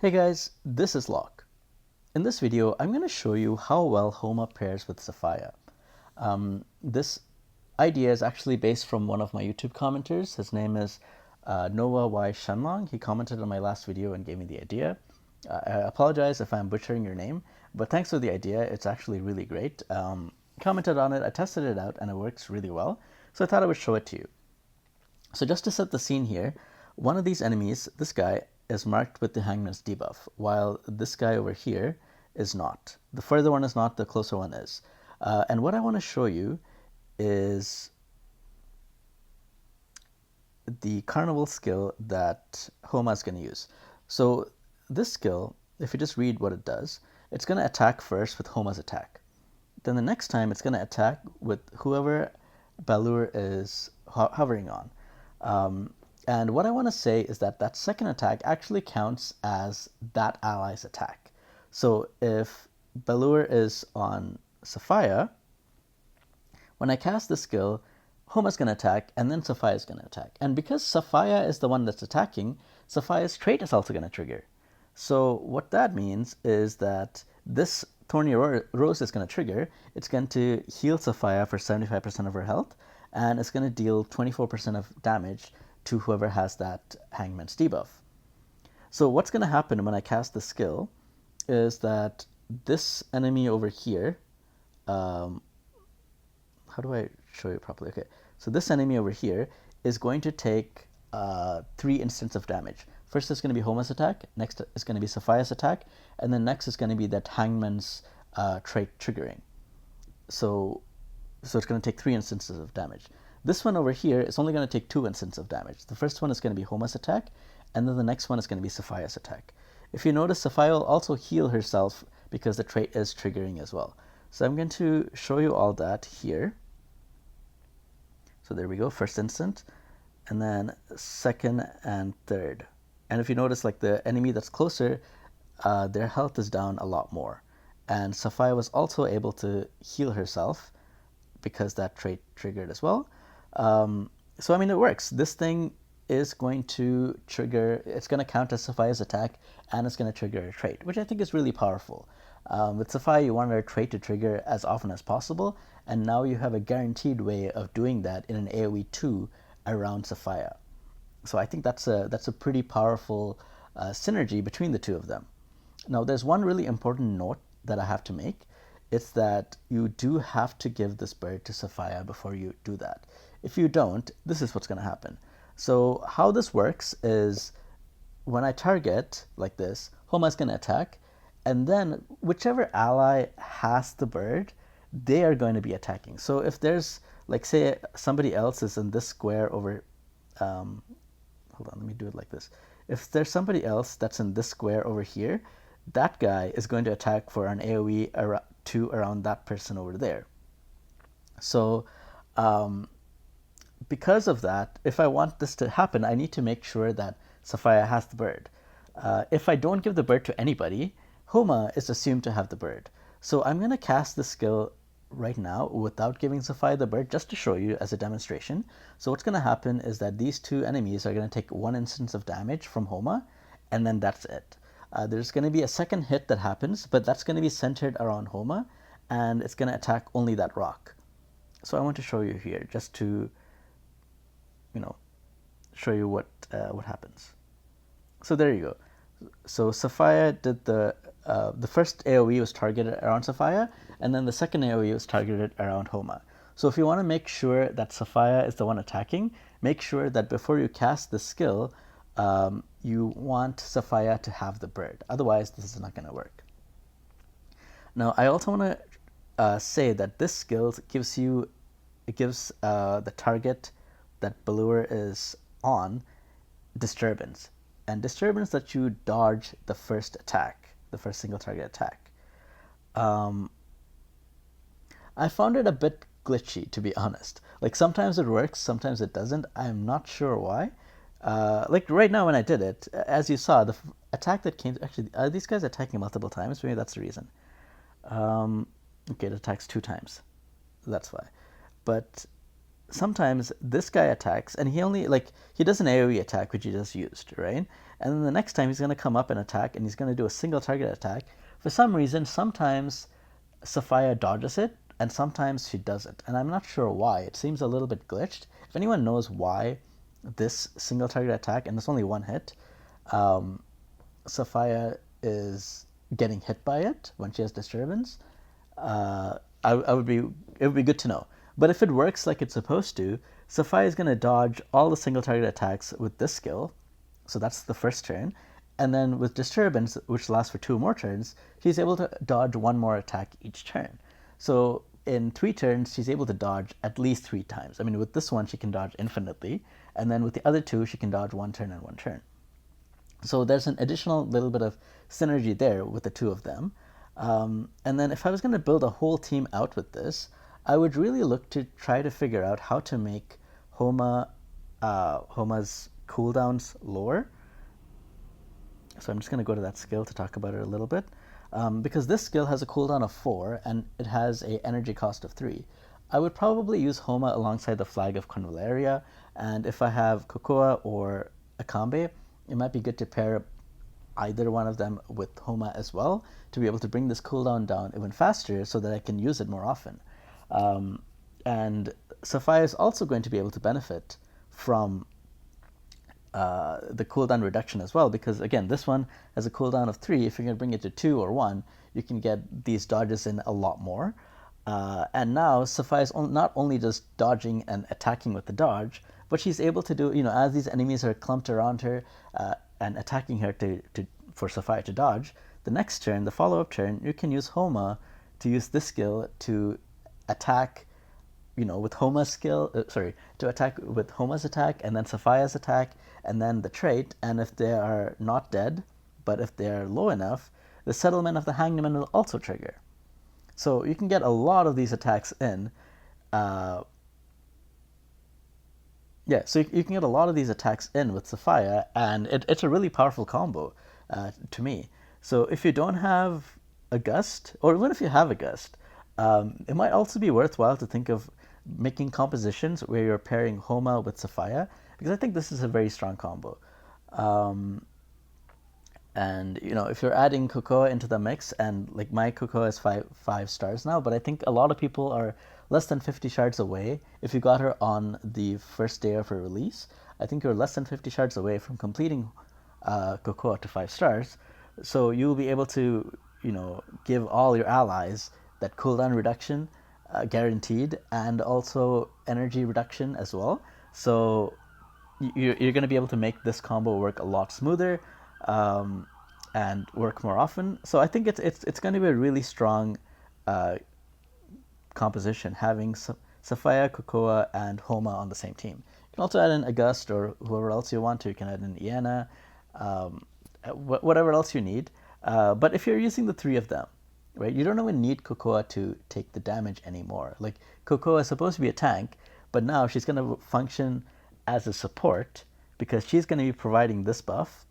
Hey guys, this is Locke. In this video, I'm going to show you how well Homa pairs with Safiyah. This idea is actually based from one of my YouTube commenters. His name is Noah Y. Shenlong. He commented on my last video and gave me the idea. I apologize if I'm butchering your name, but thanks for the idea. It's actually really great. Commented on it, I tested it out, and it works really well. So I thought I would show it to you. So just to set the scene here, one of these enemies, this guy, is marked with the Hangman's debuff, while this guy over here is not. The further one is not, the closer one is. And what I want to show you is the carnival skill that Homa is going to use. So this skill, if you just read what it does, it's going to attack first with Homa's attack. Then the next time it's going to attack with whoever Balur is hovering on. And what I want to say is that that second attack actually counts as that ally's attack. So if Balur is on Safiyah, when I cast the skill, Homa's going to attack, and then Safiyah is going to attack. And because Safiyah is the one that's attacking, Safiyah's trait is also going to trigger. So what that means is that this Thorny Rose is going to trigger. It's going to heal Safiyah for 75% of her health, and it's going to deal 24% of damage to whoever has that Hangman's debuff. So what's going to happen when I cast the skill is that this enemy over here, how do I show you properly? Okay, so this enemy over here is going to take 3 instances of damage. First is going to be Homa's attack, next is going to be Safiyah's attack, and then next is going to be that Hangman's trait triggering. So it's going to take 3 instances of damage. This one over here is only going to take 2 instances of damage. The first one is going to be Homa's attack, and then the next one is going to be Safiyah's attack. If you notice, Safiyah will also heal herself because the trait is triggering as well. So I'm going to show you all that here. So there we go, first instant, and then second and third. And if you notice, like the enemy that's closer, their health is down a lot more. And Safiyah was also able to heal herself because that trait triggered as well. So I mean, it works. This thing is going to trigger, it's going to count as Safiyah's attack, and it's going to trigger a trait, which I think is really powerful. With Safiyah, you want her trait to trigger as often as possible, and now you have a guaranteed way of doing that in an AoE 2 around Safiyah. So I think that's a pretty powerful synergy between the two of them. Now, there's one really important note that I have to make. It's that you do have to give this bird to Safiyah before you do that. If you don't, this is what's going to happen. So how this works is when I target like this, Homa's going to attack, and then whichever ally has the bird, they are going to be attacking. So if there's, like, say somebody else is in this square over, hold on, let me do it like this. If there's somebody else that's in this square over here, that guy is going to attack for an AoE 2 around that person over there. So because of that, if I want this to happen, I need to make sure that Safiyah has the bird. If I don't give the bird to anybody, Homa is assumed to have the bird. So I'm going to cast the skill right now without giving Safiyah the bird, just to show you as a demonstration. So what's going to happen is that these two enemies are going to take 1 instance of damage from Homa, and then that's it. There's going to be a second hit that happens, but that's going to be centered around Homa, and it's going to attack only that rock. So I want to show you here, just to, show you what happens. So there you go. So Safiyah did the first AoE was targeted around Safiyah, and then the second AoE was targeted around Homa. So if you want to make sure that Safiyah is the one attacking, make sure that before you cast the skill, you want Safiyah to have the bird. Otherwise, this is not going to work. Now, I also want to say that this skill gives the target that Balur is on disturbance. And disturbance that you dodge the first attack, the first single target attack. I found it a bit glitchy, to be honest. Like, sometimes it works, sometimes it doesn't. I'm not sure why. Like right now when I did it, as you saw, the attack that came, actually, these guys are attacking multiple times. Maybe that's the reason. Okay, it attacks 2 times. That's why. But sometimes this guy attacks, and he only, like, he does an AoE attack, which he just used, right? And then the next time he's going to come up and attack, and he's going to do a single target attack. For some reason, sometimes Safiyah dodges it, and sometimes she doesn't. And I'm not sure why. It seems a little bit glitched. If anyone knows why this single target attack, and it's only one hit, Safiyah is getting hit by it when she has disturbance, I would be, it would be good to know. But if it works like it's supposed to, Safiyah is going to dodge all the single target attacks with this skill. So that's the first turn. And then with disturbance, which lasts for 2 more turns, she's able to dodge 1 more attack each turn. So in 3 turns, she's able to dodge at least 3 times. I mean, with this one, she can dodge infinitely. And then with the other 2, she can dodge 1 turn and 1 turn. So there's an additional little bit of synergy there with the 2 of them. And then if I was going to build a whole team out with this, I would really look to try to figure out how to make Homa's cooldowns lower. So I'm just going to go to that skill to talk about it a little bit. Because this skill has a cooldown of 4 and it has an energy cost of 3. I would probably use Homa alongside the Flag of Convaleria, and if I have Cocoa or Akambe, it might be good to pair either one of them with Homa as well to be able to bring this cooldown down even faster so that I can use it more often. And Safiyah is also going to be able to benefit from the cooldown reduction as well, because again, this one has a cooldown of 3. If you're going to bring it to 2 or 1, you can get these dodges in a lot more. And now Safiyah is not only just dodging and attacking with the dodge, but she's able to do, as these enemies are clumped around her and attacking her for Safiyah to dodge, the next turn, the follow-up turn, you can use Homa to use this skill to attack, with Homa's skill, to attack with Homa's attack, and then Safiyah's attack, and then the trait, and if they are not dead, but if they are low enough, the Settlement of the Hangman will also trigger. So you can get a lot of these attacks in. So you can get a lot of these attacks in with Safiyah, and it's a really powerful combo to me. So if you don't have a Gust, or even if you have a Gust, it might also be worthwhile to think of making compositions where you're pairing Homa with Safiyah, because I think this is a very strong combo. And if you're adding Cocoa into the mix, and like my Cocoa is five stars now, but I think a lot of people are less than 50 shards away. If you got her on the first day of her release, I think you're less than 50 shards away from completing Cocoa to 5 stars. So you'll be able to give all your allies that cooldown reduction guaranteed, and also energy reduction as well. So you're going to be able to make this combo work a lot smoother and work more often. So I think it's going to be a really strong composition, having Safiyah, Cocoa, and Homa on the same team. You can also add in August or whoever else you want to. You can add in Iana, whatever else you need. But if you're using the 3 of them, right, you don't even need Cocoa to take the damage anymore. Like, Cocoa is supposed to be a tank, but now she's going to function as a support because she's going to be providing this buff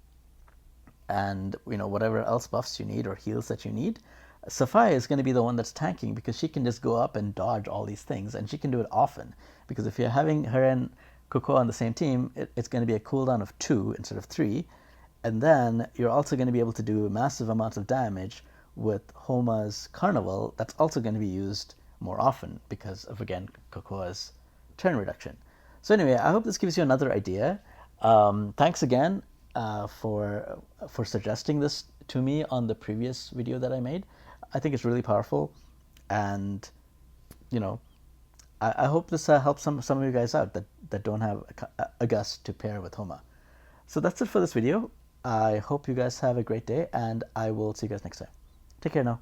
and whatever else buffs you need or heals that you need. Safiyah is going to be the one that's tanking because she can just go up and dodge all these things, and she can do it often, because if you're having her and Cocoa on the same team, it's going to be a cooldown of 2 instead of 3, and then you're also going to be able to do massive amounts of damage with Homa's Carnival. That's also going to be used more often because of, again, Cocoa's turn reduction. So anyway, I hope this gives you another idea. Thanks again for suggesting this to me on the previous video that I made. I think it's really powerful, and I hope this helps some of you guys out that don't have a Gust to pair with Homa. So that's it for this video. I hope you guys have a great day, and I will see you guys next time. Take care now.